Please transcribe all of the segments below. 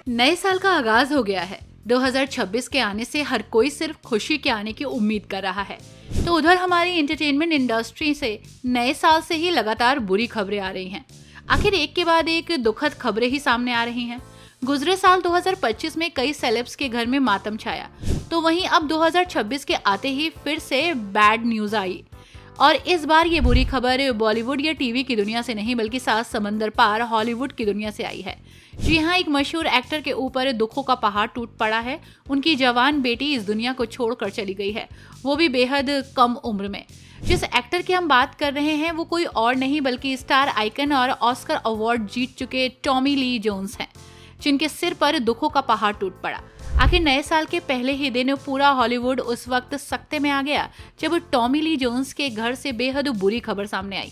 नए साल का आगाज हो गया है। 2026 के आने से हर कोई सिर्फ खुशी के आने की उम्मीद कर रहा है। तो उधर हमारी एंटरटेनमेंट इंडस्ट्री से नए साल से ही लगातार बुरी खबरें आ रही हैं। आखिर एक के बाद एक दुखद खबरें ही सामने आ रही हैं। गुजरे साल 2025 में कई सेलेब्स के घर में मातम छाया, तो वहीं अब 2026 के आते ही फिर से बैड न्यूज आई। और इस बार ये बुरी खबर बॉलीवुड या टीवी की दुनिया से नहीं बल्कि 7 समंदर पार हॉलीवुड की दुनिया से आई है। जी हाँ, एक मशहूर एक्टर के ऊपर दुखों का पहाड़ टूट पड़ा है। उनकी जवान बेटी इस दुनिया को छोड़कर चली गई है, वो भी बेहद कम उम्र में। जिस एक्टर की हम बात कर रहे हैं वो कोई और नहीं बल्कि स्टार आइकन और ऑस्कर अवार्ड जीत चुके टॉमी ली जोन्स हैं, जिनके सिर पर दुखों का पहाड़ टूट पड़ा। आखिर नए साल के पहले ही दिन पूरा हॉलीवुड उस वक्त सकते में आ गया जब टॉमी ली जोन्स के घर से बेहद बुरी खबर सामने आई।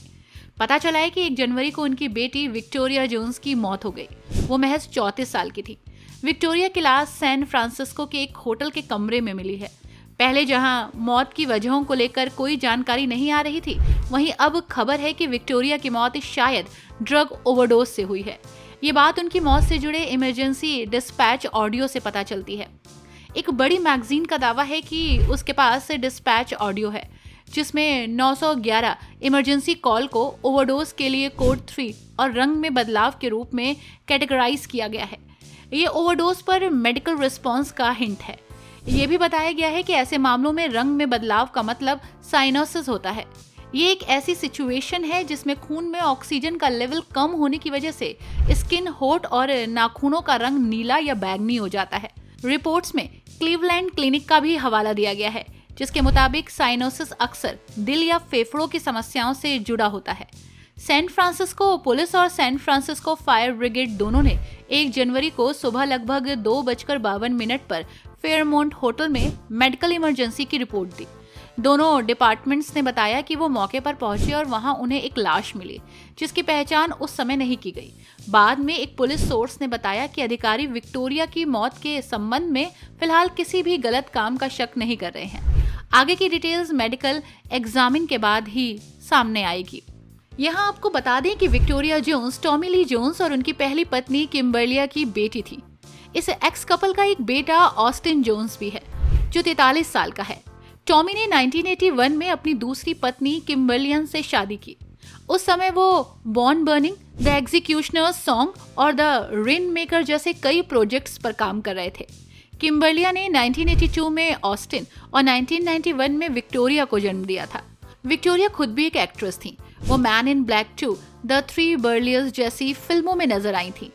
पता चला है कि 1 जनवरी को उनकी बेटी विक्टोरिया जोन्स की मौत हो गई। वो महज 34 साल की थी। विक्टोरिया की लाश सैन फ्रांसिस्को के एक होटल के कमरे में मिली है। पहले जहां मौत की वजहों को लेकर कोई जानकारी नहीं आ रही थी, वहीं अब खबर है कि विक्टोरिया की मौत शायद ड्रग ओवरडोज से हुई है। ये बात उनकी मौत से जुड़े इमरजेंसी डिस्पैच ऑडियो से पता चलती है। एक बड़ी मैगजीन का दावा है कि उसके पास डिस्पैच ऑडियो है जिसमें 911 इमरजेंसी कॉल को ओवरडोज के लिए कोड 3 और रंग में बदलाव के रूप में कैटेगराइज किया गया है। ये ओवरडोज पर मेडिकल रिस्पॉन्स का हिंट है। ये भी बताया गया है कि ऐसे मामलों में रंग में बदलाव का मतलब साइनोसिस होता है। ये एक ऐसी सिचुएशन है जिसमें खून में ऑक्सीजन का लेवल कम होने की वजह से स्किन, होठ और नाखूनों का रंग नीला या बैंगनी हो जाता है। रिपोर्ट्स में क्लीवलैंड क्लिनिक का भी हवाला दिया गया है, जिसके मुताबिक साइनोसिस अक्सर दिल या फेफड़ों की समस्याओं से जुड़ा होता है। सैन फ्रांसिस्को पुलिस और सैन फ्रांसिस्को फायर ब्रिगेड दोनों ने 1 जनवरी को सुबह लगभग 2:52 पर फेयरमोंट होटल में मेडिकल इमरजेंसी की रिपोर्ट दी। दोनों डिपार्टमेंट्स ने बताया कि वो मौके पर पहुंचे और वहां उन्हें एक लाश मिली, जिसकी पहचान उस समय नहीं की गई। बाद में एक पुलिस सोर्स ने बताया कि अधिकारी विक्टोरिया की मौत के संबंध में फिलहाल किसी भी गलत काम का शक नहीं कर रहे हैं। आगे की डिटेल्स मेडिकल एग्जामिन के बाद ही सामने आएगी। यहाँ आपको बता दें कि Victoria Jones Tommy Lee Jones और उनकी पहली पत्नी किम्बर्लिया की बेटी थी। इस एक्स कपल का एक बेटा ऑस्टिन जोन्स भी है, जो 43 साल का है। टॉमी ने 1981 में अपनी दूसरी पत्नी किम्बर्लियन से शादी की। उस समय वो बॉर्न बर्निंग, द एग्जीक्यूशनर्स सॉन्ग और द रेन मेकर जैसे कई प्रोजेक्ट्स पर काम कर रहे थे। किम्बर्लिया ने 1982 में ऑस्टिन और 1991 में विक्टोरिया को जन्म दिया था। विक्टोरिया खुद भी एक एक्ट्रेस थी। वो Men in Black 2, The Three Burials जैसी फिल्मों में नजर आई थी।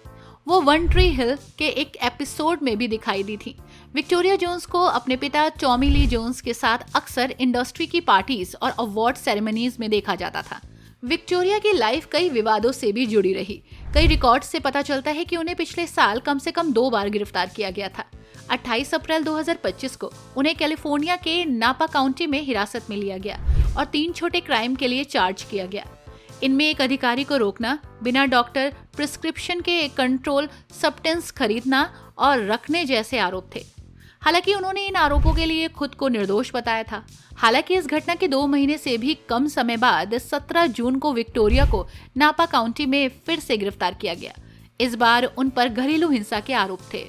वो वन ट्री हिल के एक एपिसोड में भी दिखाई दी थी। विक्टोरिया जोन्स को अपने पिता टॉमी ली जोन्स के साथ अक्सर इंडस्ट्री की पार्टीज और अवार्ड सेरेमनीज में देखा जाता था। विक्टोरिया की लाइफ कई विवादों से भी जुड़ी रही। कई रिकॉर्ड से पता चलता है कि उन्हें पिछले साल कम से कम 2 बार गिरफ्तार किया गया था। 28 अप्रैल 2025 को उन्हें कैलिफोर्निया के नापा काउंटी में हिरासत में लिया गया और 3 छोटे क्राइम के लिए चार्ज किया गया। इनमें एक अधिकारी को रोकना, बिना डॉक्टर प्रिस्क्रिप्शन के कंट्रोल सब्सटेंस खरीदना और रखने जैसे आरोप थे। हालांकि उन्होंने इन आरोपों के लिए खुद को निर्दोष बताया था। हालांकि इस घटना के 2 महीने से भी कम समय बाद 17 जून को विक्टोरिया को नापा काउंटी में फिर से गिरफ्तार किया गया। इस बार उन पर घरेलू हिंसा के आरोप थे।